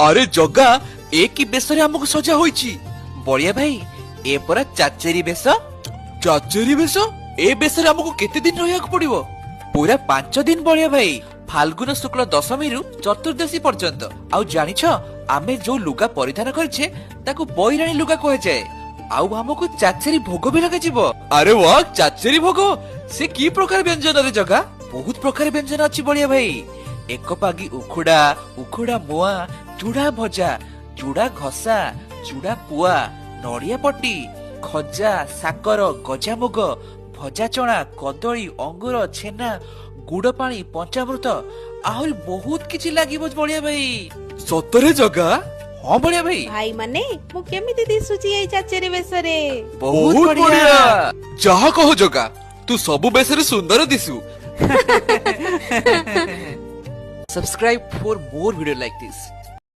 अरे जगा ए की बेसरे हमको सजा होईची बड़िया भाई ए परा चाचेरी बेस चाचेरी बेस ए बेसरे हमको केते दिन रहियाक पड़िबो पूरा 5 दिन बड़िया भाई फाल्गुन शुक्ल दशमी रु चतुर्दशी पर्यंत आउ जानिछ आमे जो लुगा परिधान करछे ताको बैराणी लुगा कहे जाए आउ हमको चाचेरी भोग भी लगे जीवो अरे वाह चाचेरी भोग से की प्रकार व्यंजन रे जगा बहुत प्रकार व्यंजन अछि बड़िया भाई एक पागी उखुडा उखुडा मुआ चूड़ा भजा चूड़ा घसा चूड़ा पुआ नड़िया पट्टी खजा साकर गजामुग भजा चना कदली अंगूर छेना गुड़ पानी पंचामृत आहरी बहुत किछि लागिबो बड़िया भाई सतरे जगा हाँ बड़िया भाई भाई माने मु केमिति दिसुची ए चाचेरी बेसरे बहुत बढ़िया जहा कहो जगा तू सबु बेसरे सुंदर दिसु Subscribe for more video like this.